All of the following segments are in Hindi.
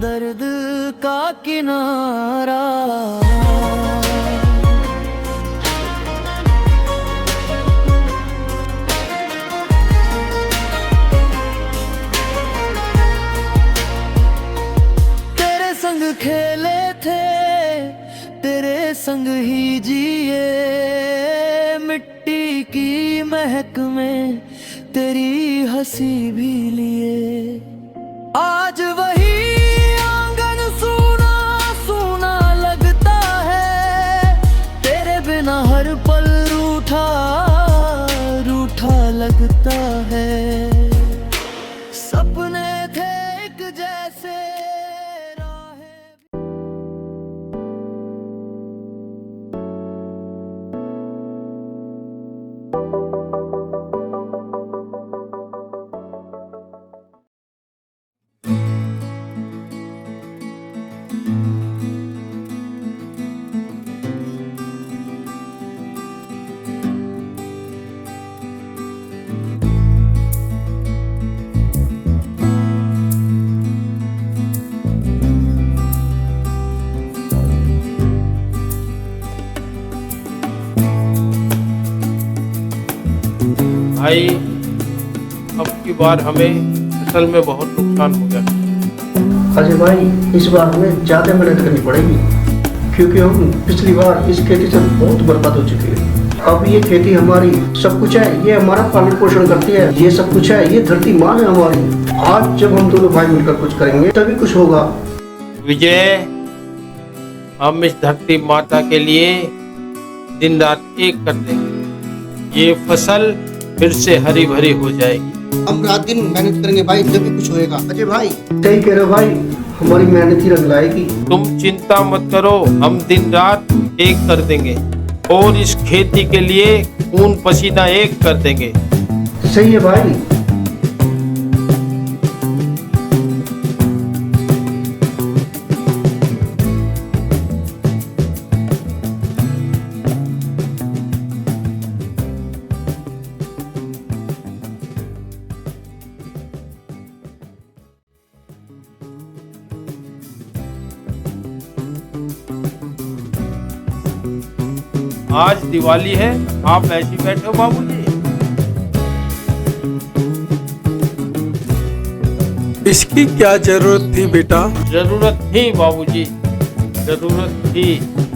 दर्द का किनारा। तेरे संग खेले थे, तेरे संग ही जिए, मिट्टी की महक में तेरी हंसी भी लिए। आज वही आंगन सूना सूना लगता है, तेरे बिना हर पल रूठा रूठा लगता है। सपने थे एक जैसे भाई, अब की बार हमें फसल में बहुत नुकसान हो गया। अजय भाई, इस बार हमें ज्यादा मेहनत करनी पड़ेगी, क्योंकि हम पिछली बार इस खेती से बहुत बर्बाद हो चुके हैं। अब ये खेती हमारी सब कुछ है, ये हमारा पालन पोषण करती है, ये सब कुछ है, ये धरती माँ है हमारी। आज जब हम दोनों भाई मिलकर कुछ करेंगे तभी कुछ होगा। विजय, हम इस धरती माता के लिए दिन रात एक कर देंगे, ये फसल फिर से हरी भरी हो जाएगी। हम रात दिन मेहनत करेंगे भाई, तभी कुछ होएगा। अजय भाई सही कह रहे हो भाई, हमारी मेहनत ही रंग लाएगी। तुम चिंता मत करो, हम दिन रात एक कर देंगे और इस खेती के लिए खून पसीना एक कर देंगे। सही है भाई। आज दिवाली है, आप ऐसे बैठे हो बाबूजी? इसकी क्या जरूरत थी बेटा? जरूरत थी बाबूजी, जरूरत थी।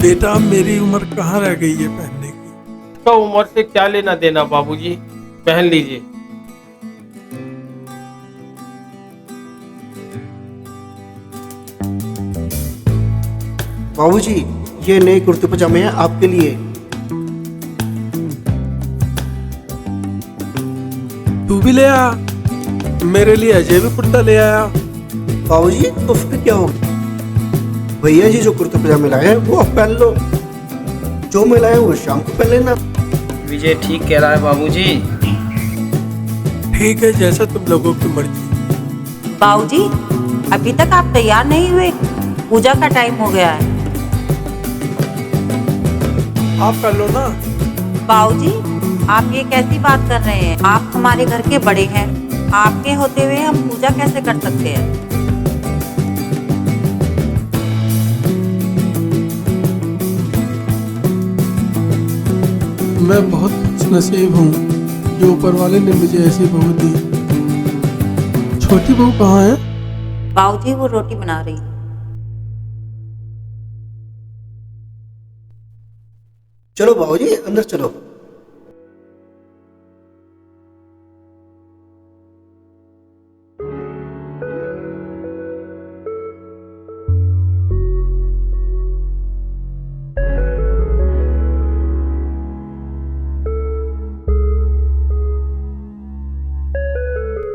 बेटा, मेरी उम्र कहाँ रह गई है पहनने की? तो उम्र से क्या लेना देना बाबूजी, पहन लीजिए। बाबूजी, ये नए कुर्ते पजामे हैं आपके लिए। तू भी ले आ, मेरे लिए अजय भी कुर्ता ले आया। बाबूजी, तो फिर क्या होगा? भैया जी जो कुर्ते पजामे लाए हैं वो आप पहन लो, जो मैं लाया वो शाम को पहन लेना। विजय ठीक कह रहा है बाबूजी। ठीक है, जैसा तुम लोगों की मर्जी। बाबूजी, अभी तक आप तैयार नहीं हुए, पूजा का टाइम हो गया है। आप कर लो ना। बाबूजी, आप ये कैसी बात कर रहे हैं? आप हमारे घर के बड़े हैं, आपके होते हुए हम पूजा कैसे कर सकते हैं? मैं बहुत खुशनसीब हूँ जो ऊपर वाले ने मुझे ऐसी बहू दी। छोटी बहू कहाँ है? बाबूजी, वो रोटी बना रही है। चलो बाबूजी, अंदर चलो।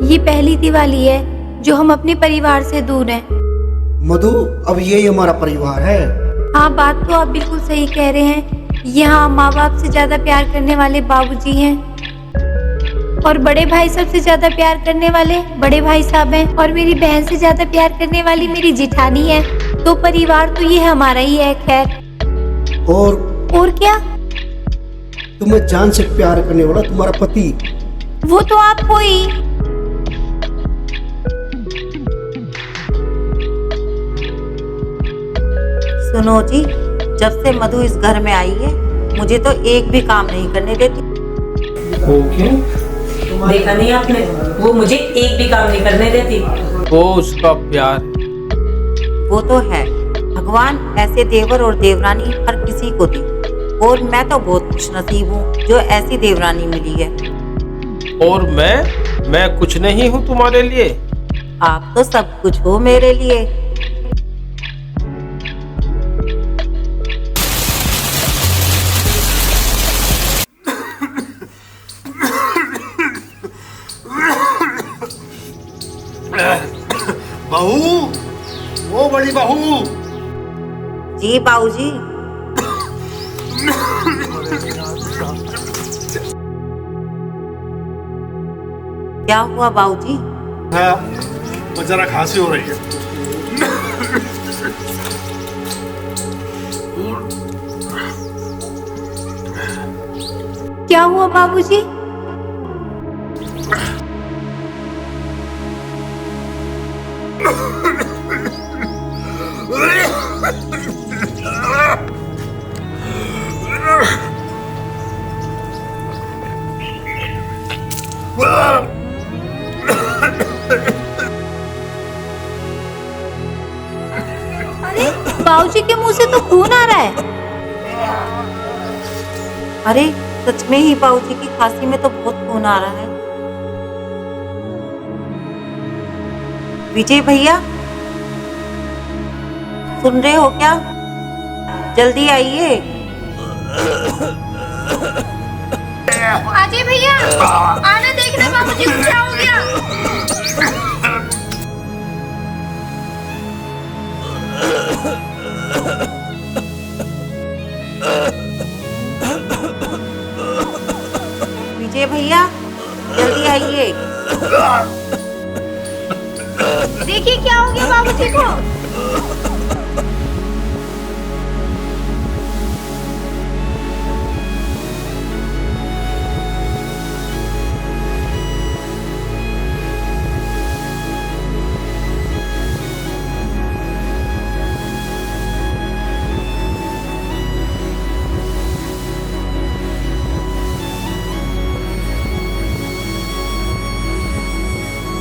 ये पहली दिवाली है जो हम अपने परिवार से दूर हैं। मधु, अब यही हमारा परिवार है। हाँ, बात तो आप बिल्कुल सही कह रहे हैं। यहाँ माँ बाप से ज्यादा प्यार करने वाले बाबूजी हैं और बड़े भाई सबसे ज्यादा प्यार करने वाले बड़े भाई साहब हैं और मेरी बहन से ज्यादा प्यार करने वाली मेरी जिठानी है। तो परिवार तो ये हमारा ही है। खैर, और क्या? तुम्हें जान से प्यार करने वाला तुम्हारा पति। वो तो आप हो ही। सुनो जी, जब से मधु इस घर में आई है मुझे तो एक भी काम नहीं करने देती। वो क्यों? देखा नहीं आपने, वो मुझे एक भी काम नहीं करने देती। वो उसका प्यार है। वो तो है, भगवान ऐसे देवर और देवरानी हर किसी को दे, और मैं तो बहुत खुशनसीब हूँ जो ऐसी देवरानी मिली है। और मैं कुछ नहीं हूँ तुम्हारे लिए? आप तो सब कुछ हो मेरे लिए। बहू, वो बड़ी बहू। जी बाबूजी। क्या हुआ बाबूजी? हाँ, वो जरा खांसी हो रही है। क्या हुआ बाबूजी? अरे बाबूजी के मुंह से तो खून आ रहा है। अरे सच में ही बाबूजी की खांसी में तो बहुत खून आ रहा है। विजय भैया, सुन रहे हो क्या? जल्दी आइए। अजय भैया, आना देखना बाबूजी को क्या हो गया। विजय भैया, जल्दी आइए। देखिए क्या हो गया बाबूजी को।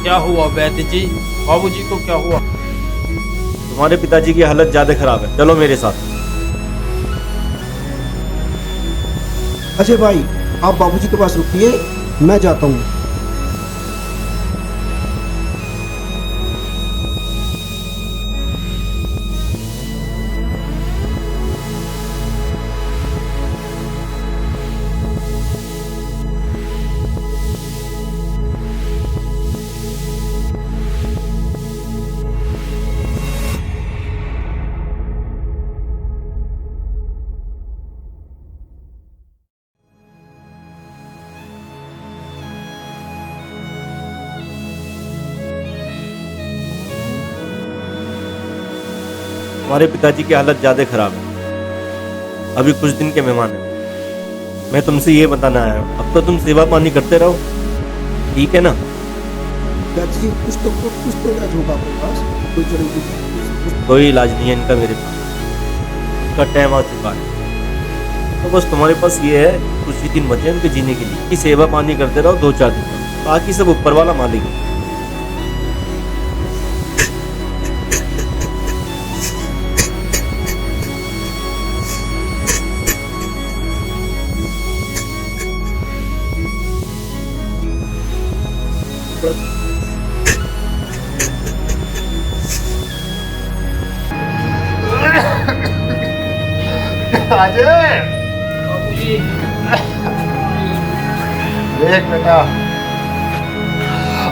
क्या हुआ वैद्य जी? बाबूजी को क्या हुआ? तुम्हारे पिताजी की हालत ज्यादा खराब है, चलो मेरे साथ। अजय भाई, आप बाबूजी के पास रुकिए, मैं जाता हूँ। तुम्हारे पिताजी की हालत ज्यादा खराब है, अभी कुछ दिन के मेहमान हैं। मैं तुमसे ये बताना आया हूँ, अब तो तुम सेवा पानी करते रहो, ठीक है ना? जी, कुछ तो इलाज होगा आपके पास? कोई जड़ी बूटी? कोई इलाज नहीं है इनका मेरे पास, उसका टाइम आ चुका है। तो बस तुम्हारे पास ये है, कुछ ही दिन बचे उनके जीने के लिए, कि सेवा पानी करते रहो 2-4 दिन तक, बाकी सब ऊपर वाला मालिक है। अजय, देख बेटा,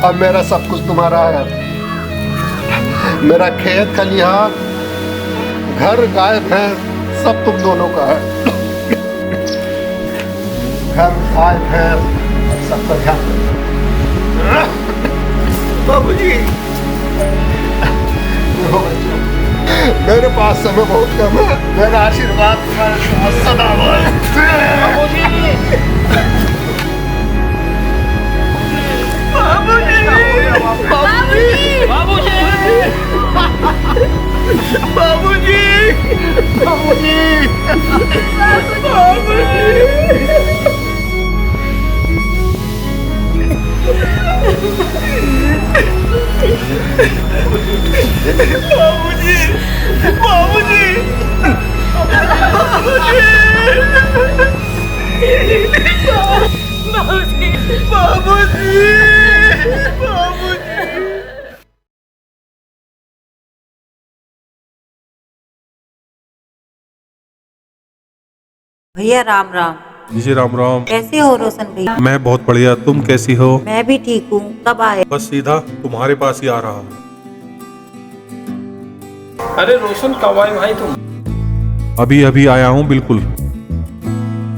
अब मेरा सब कुछ तुम्हारा है। मेरा खेत खलिहान, घर, गाय, भैंस सब तुम दोनों का है। घर, गाय, भैंस सबका ध्यान रखना। बाबूजी, मेरे पास समय बहुत कम है, मेरा आशीर्वाद तुम्हारे साथ सदा रहे। बाबूजी, बाबूजी, बाबूजी, बाबूजी। भैया राम राम। जी राम राम। कैसे हो रोशन भैया? मैं बहुत बढ़िया, तुम कैसी हो? मैं भी ठीक हूँ। कब आए? बस सीधा तुम्हारे पास ही आ रहा। अरे रोशन कब आए भाई तुम? अभी अभी आया हूँ बिल्कुल।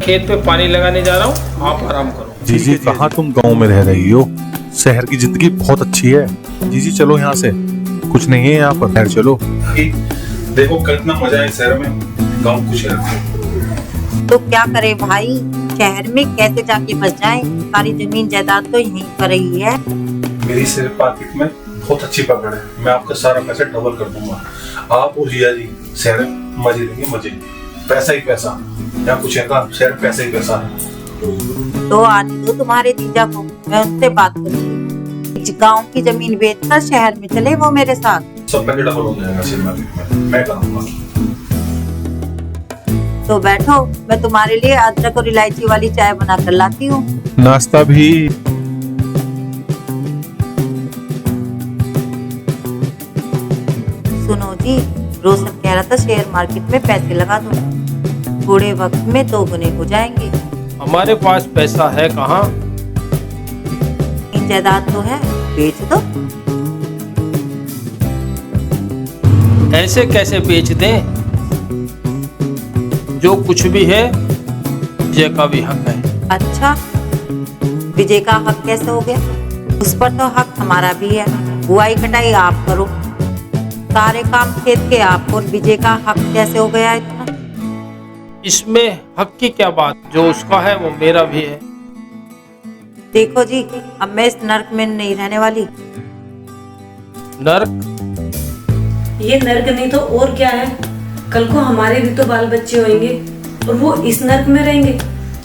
खेत पे पानी लगाने जा रहा हूँ, आप आराम करो। जी जी, कहाँ तुम गांव में रह रही हो? शहर की जिंदगी बहुत अच्छी है। जी जी चलो यहाँ से, कुछ नहीं है यहाँ पर, खैर चलो। देखो कितना मजा है शहर में, गाँव कुछ है। तो क्या करे भाई, शहर में कैसे जाके बच जाए? सारी जमीन जायदाद तो यहीं पर ही है। मेरी सिर्फ पॉकेट में बहुत अच्छी पकड़ है, मैं आपका सारा पैसा डबल कर दूंगा। आप और जिया जी शहर में मजे लेंगे, मजे। पैसा ही पैसा, यहाँ कुछ है का, शहर पैसा ही पैसा है। तो आने दो तुम्हारे जीजा को, मैं उससे बात करूंगी। गांव की जमीन बेचकर शहर में चले वो मेरे साथ। सब पैसे डबल हो जाएगा सिर्फ मैं करूंगा। तो बैठो, मैं तुम्हारे लिए अदरक और इलायची वाली चाय बना कर लाती हूँ। नाश्ता भी। सुनो जी, रोशन कह रहा था शेयर मार्केट में पैसे लगा दो, थोड़े वक्त में 2 गुने हो जाएंगे। हमारे पास पैसा है कहाँ? जायदाद तो है, बेच दो। ऐसे कैसे बेच दें? जो कुछ भी है विजय का भी हक है। अच्छा, विजय का हक कैसे हो गया? उस पर तो हक हमारा भी है। बुआई कटाई आप करो, सारे काम खेत के आप, और विजय का हक कैसे हो गया इतना? इसमें हक की क्या बात, जो उसका है वो मेरा भी है। देखो जी, अब मैं इस नर्क में नहीं रहने वाली। नर्क? ये नर्क नहीं तो और क्या है? कल को हमारे भी तो बाल बच्चे होंगे और वो इस नर्क में रहेंगे।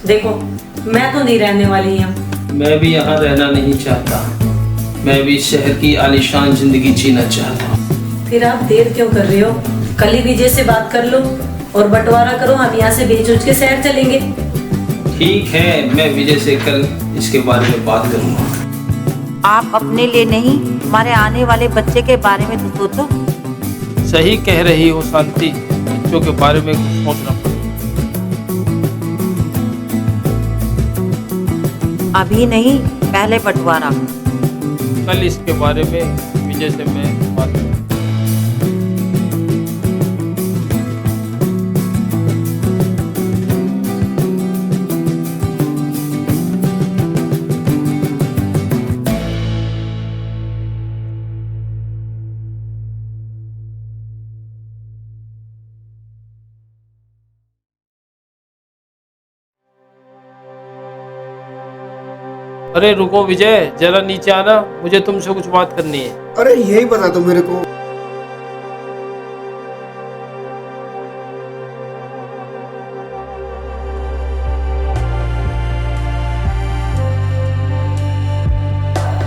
देखो, मैं तो नहीं रहने वाली यहाँ। मैं भी यहाँ रहना नहीं चाहता, मैं भी शहर की आलीशान जिंदगी जीना चाहता हूँ। फिर आप देर क्यों कर रहे हो? कल ही विजय से बात कर लो और बंटवारा करो, हम यहाँ से बेच उच के शहर चलेंगे। ठीक है, मैं विजय से कल इसके बारे में बात करूँगा। आप अपने लिए नहीं, हमारे आने वाले बच्चे के बारे में तो सोचो। सही कह रही हो शांति, बच्चों के बारे में सोचना पड़ेगा। अभी नहीं, पहले बंटवारा। कल इसके बारे में विजय से मैं बात करूँगा। अरे रुको विजय, जरा नीचे आना, मुझे तुमसे कुछ बात करनी है। अरे यही बता दो मेरे को।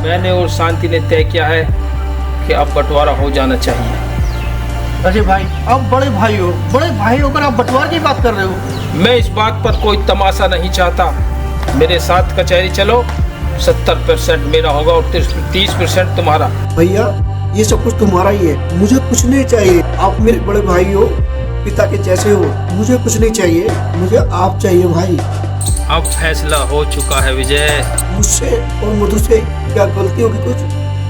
मैंने और शांति ने तय किया है कि अब बंटवारा हो जाना चाहिए। अजय भाई, आप बड़े भाई हो, बड़े भाई होकर आप बंटवारे की बात कर रहे हो। मैं इस बात पर कोई तमाशा नहीं चाहता। मेरे साथ कचहरी चलो, 70% मेरा होगा और 30% तुम्हारा। भैया, ये सब कुछ तुम्हारा ही है, मुझे कुछ नहीं चाहिए। आप मेरे बड़े भाई हो, पिता के जैसे हो, मुझे कुछ नहीं चाहिए, मुझे आप चाहिए भाई। अब फैसला हो चुका है विजय। मुझसे और मधु से क्या गलती होगी कुछ,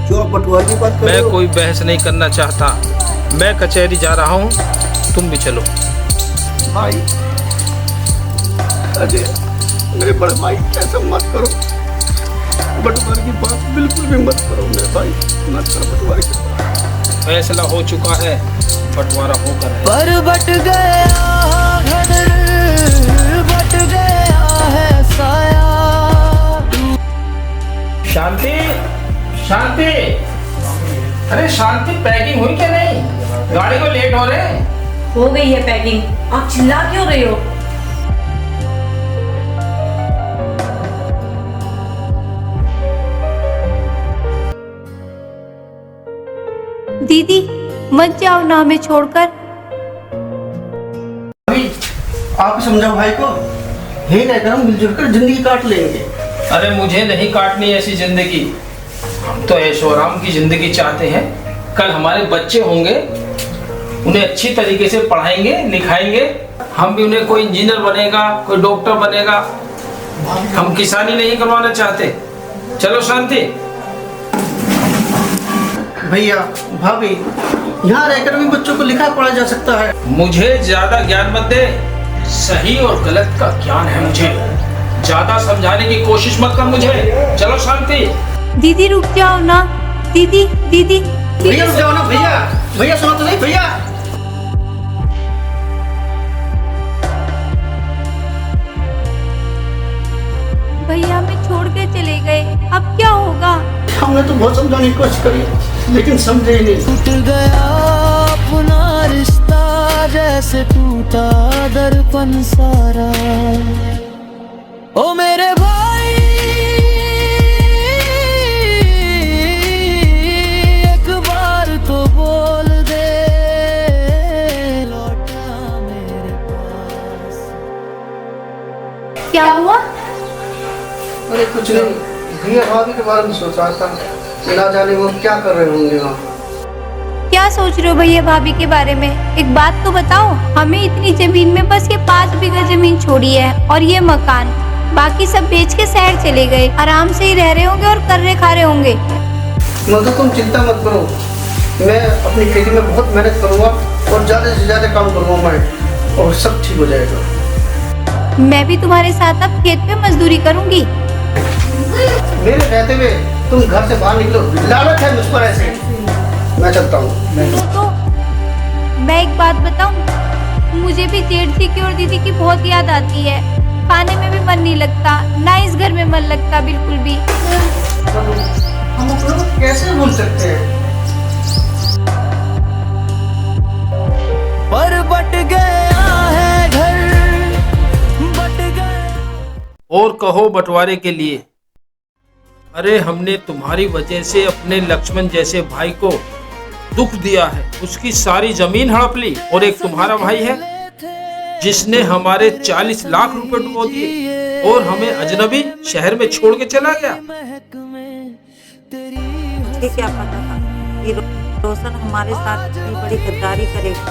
जो आप बंटवारे की बात कर रहे हो? मैं कोई बहस नहीं करना चाहता, मैं कचहरी जा रहा हूँ, तुम भी चलो। भाई अजय, मेरे बड़े भाई, ऐसा मत करो, बंटवारे की बात बिल्कुल भी मत करो मेरे भाई, मत करो बंटवारे की बात। फैसला हो चुका है, बंटवारा होकर है। पर बट गया घर, बट गया है साया। शांति, शांति, अरे शांति, पैकिंग हुई क्या नहीं? गाड़ी को लेट हो रहे हैं। हो गई है पैकिंग, आप चिल्ला क्यों रहे हो? दीदी मत जाओ ना हमें छोड़कर। भाई आप समझाओ भाई को, यही रहकर हम मिलजुल कर जिंदगी काट लेंगे। अरे मुझे नहीं काटनी ऐसी जिंदगी, हम तो ऐशो आराम की जिंदगी चाहते हैं। कल हमारे बच्चे होंगे, उन्हें अच्छी तरीके से पढ़ाएंगे लिखाएंगे, हम भी उन्हें कोई इंजीनियर बनेगा, कोई डॉक्टर बनेगा। हम किसानी नहीं करवाना चाहते। चलो शांति। भैया भाभी, यहाँ रहकर भी बच्चों को लिखा पढ़ा जा सकता है। मुझे ज्यादा ज्ञान मत दे, सही और गलत का ज्ञान है मुझे। ज्यादा समझाने की कोशिश मत कर मुझे। चलो शांति। दीदी रुक जाओ ना, दीदी दीदी भैया रुक जाओ ना भैया, भैया सुनो तो नहीं भैया। भैया हमें छोड़ के चले गए, अब क्या होगा? हमने तो बहुत समझाने की कोशिश करी लेकिन समझे ही नहीं। टूट गया अपना रिश्ता, जैसे टूटा दर्पण सारा। ओ मेरे भाई एक बार तो बोल दे, लौटा मेरे पास। क्या हुआ? अरे कुछ नहीं, भैया भाभी के बारे में सोच रहा था, ना जाने वो क्या कर रहे होंगे वहाँ। क्या सोच रहे हो भैया भाभी के बारे में? एक बात तो बताओ, हमें इतनी जमीन में बस ये 5 बीघा जमीन छोड़ी है और ये मकान, बाकी सब बेच के शहर चले गए। आराम से ही रह रहे होंगे और कर रहे खा रहे होंगे। मधु तुम चिंता मत करो, मैं अपनी खेती में बहुत मेहनत करूँगा और ज्यादा से ज्यादा काम करूँगा मैं, और सब ठीक हो जाएगा। मैं भी तुम्हारे साथ अब खेत पे मजदूरी करूंगी। मेरे रहते हुए तुम घर से बाहर निकलो, लालच है मुझ पर ऐसे। मैं चलता हूँ। तो मैं एक बात बताऊं, मुझे भी जेठ जी की और दीदी की बहुत याद आती है। खाने में भी मन नहीं लगता, ना इस घर में मन लगता बिल्कुल भी। हम लोग कैसे भूल सकते हैं? पर बट गया है घर, बट गया। और कहो बंटवारे के लिए। अरे हमने तुम्हारी वजह से अपने लक्ष्मण जैसे भाई को दुख दिया है, उसकी सारी जमीन हड़प ली। और एक तुम्हारा भाई है जिसने हमारे 40 लाख रुपए डुबो दिए और हमें अजनबी शहर में छोड़ के चला गया। मुझे क्या पता था कि रोशन हमारे साथ इतनी बड़ी गद्दारी करेगा,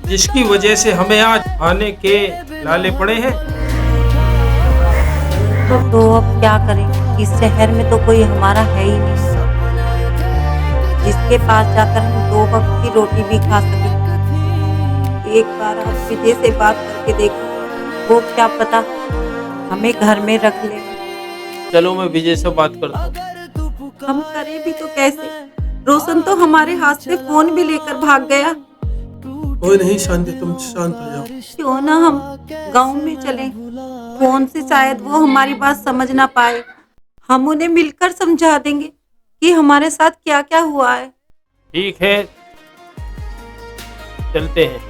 जिसकी वजह से हमें आज आने के लाले पड़े हैं। तो अब क्या करें? इस शहर में तो कोई हमारा है ही नहीं जिसके पास जाकर हम 2 वक्त की रोटी भी खा सकें। एक बार आप विजय से बात करके देखो, वो क्या पता हमें घर में रख ले। चलो मैं विजय से बात करता हूँ। हम करें भी तो कैसे? रोशन तो हमारे हाथ से फोन भी लेकर भाग गया। कोई नहीं शांति, तुम शांत हो जाओ। क्यों ना हम गांव में चलें? फोन से शायद वो हमारी बात समझ ना पाए। हम उन्हें मिलकर समझा देंगे कि हमारे साथ क्या क्या हुआ है। ठीक है, चलते हैं।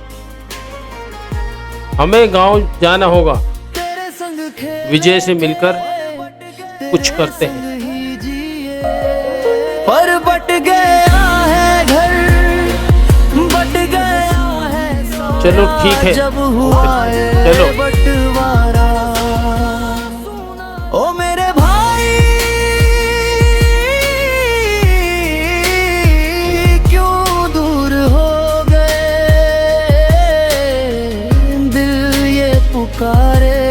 हमें गांव जाना होगा, विजय से मिलकर कुछ करते हैं। पर बट गया है घर, बट गया है चलो ठीक है, जब हुआ है चलो। बंटवारा। ओ मेरे भाई क्यों दूर हो गए, दिल ये पुकारे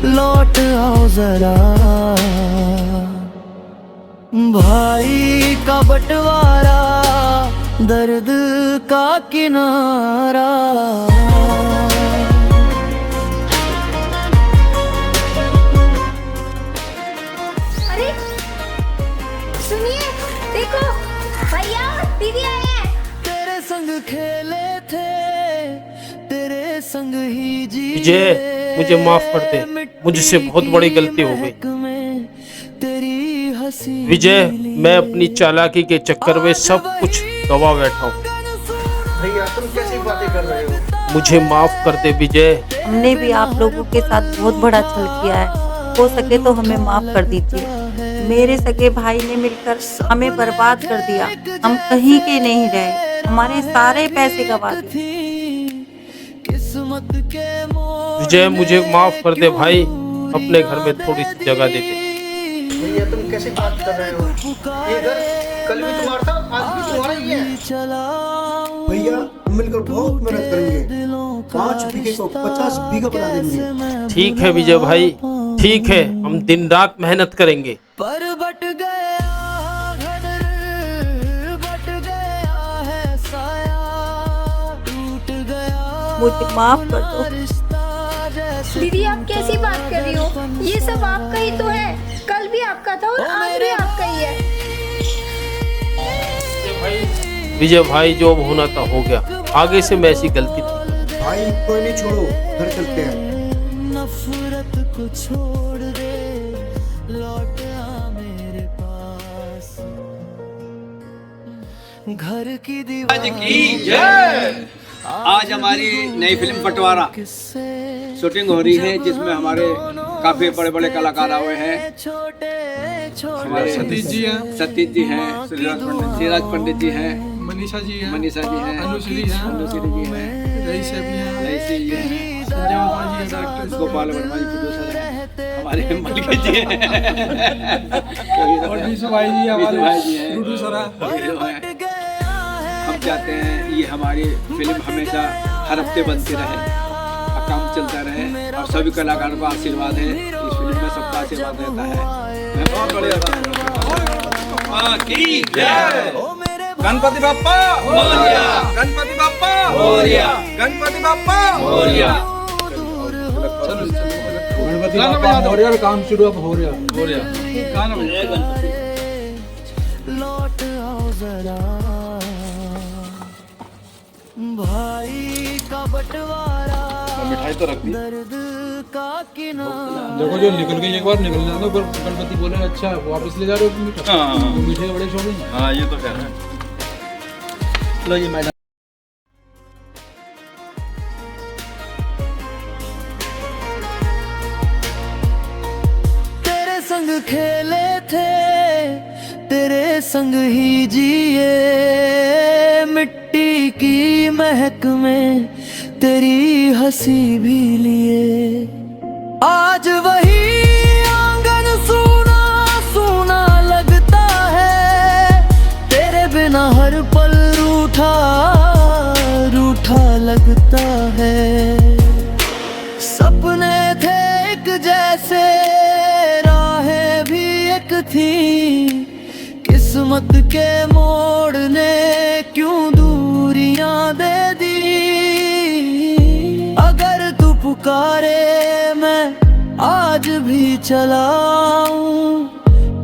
लौट आओ जरा। भाई का बंटवारा, दर्द का किनारा। अरे सुनिए, देखो भैया दीदी आए हैं। तेरे संग खेले थे, तेरे संग ही जी। विजय मुझे माफ कर दे, मुझसे बहुत बड़ी गलती हो गई। तेरी हंसी विजय मैं अपनी चालाकी के चक्कर में सब कुछ गवा बैठा हूँ। भैया तुम कैसी बातें कर रहे हो? मुझे माफ कर दे विजय। हमने भी आप लोगों के साथ बहुत बड़ा छल किया है, हो सके तो हमें माफ कर दीजिए। मेरे सगे भाई ने मिलकर हमें बर्बाद कर दिया, हम कहीं के नहीं रहे, हमारे सारे पैसे गवा दिए। विजय मुझे माफ कर दे भाई, अपने घर में थोड़ी सी जगह दे दे। भैया तुम कैसी बात कर रहे हो? ये घर कल भी तुम्हारा था, आज भी तुम्हारा ही है। भैया हम मिलकर बहुत मेहनत करेंगे, 5 बीघे को 50 बीघा बना देंगे। ठीक है विजय भाई, ठीक है, हम दिन रात मेहनत करेंगे। पर बट गया घर, बट गया है साया, टूट गया मुझे माफ कर दो। दीदी आप कैसी बात कर रही हो? ये सब आपका ही तो है, कल भी आपका था और आज भी आपका ही है। विजय भाई जो अब होना था हो गया, आगे से मैं ऐसी गलती नहीं। भाई कोई नहीं, छोड़ो घर चलते हैं। नफरत को छोड़ दे, लौट आ मेरे पास, घर की दीवार की जय। आज हमारी नई फिल्म बंटवारा शूटिंग हो रही है, जिसमें हमारे काफी बड़े बड़े कलाकार आए हैं। हमारे सतीश जी हैं, श्रीराज पंडित जी हैं, मनीषा जी हैं, अनुश्री जी हैं, रईसी जी हैं, गोपाल वर्मा जी प्रोड्यूसर हैं, हमारे मलिक जी हैं, और विशु भाई जी हमारे प्रोड्यूसर हैं। हम चाहते हैं ये हमारी फिल्म हमेशा हर हफ्ते बनती रहे, काम चलता रहे, और सभी कलाकारों का आशीर्वाद है, इस फिल्म में सबका आशीर्वाद रहता है। मैं बहुत बढ़िया गणपति बाप्पा मोरया, गणपति बाप्पा मोरया, गणपति बाप्पा मोरया। गणपति बाप्पा मोरया, काम शुरू अब हो रहा, गाना बजाएगा। लौट आओ जरा भाई का बंटवारा, मिठाई तो रख दी। दर्द का किनारा। देखो जो निकल गई एक बार निकल जाता, पर गणपति बोले अच्छा वापस ले जा रहे हो मीठा। हाँ मीठे के बड़े शौक हैं। हाँ ये तो कह रहे हैं। लो ये मैडम। तेरे संग खेले थे, तेरे संग ही जिए, मिट्टी की महक में तेरी हंसी भी लिए। आज वही आंगन सूना सूना लगता है, तेरे बिना हर पल रूठा रूठा लगता है। सपने थे एक जैसे, राहें भी एक थी, किस्मत के मोड़ ने क्यों दूरियां दे दी। अगर तू पुकारे मैं आज भी चलाऊं,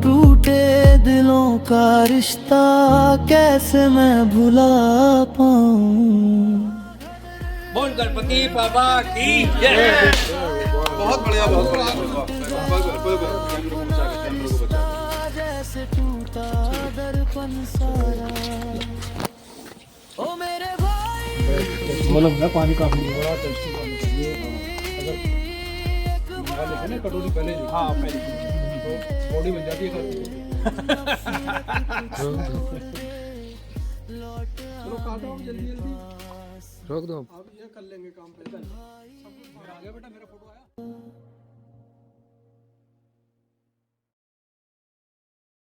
टूटे दिलों का रिश्ता कैसे मैं भुला पाऊं। बोल गणपति बाबा की जय। बहुत बढ़िया, बहुत बढ़िया। जैसे टूटा दर्पण सारा, ओ मेरे भाई। मतलब मैं पानी काफी बड़ा टेस्टी पानी चाहिए। अगर लिखे ना कटोरी पहले जी, हाँ पहले तो बॉडी बन जाती है। चलो काटो जल्दी जल्दी, रोक दो। अब ये कर लेंगे काम पहले। आ गया बेटा, मेरा फोटो आया।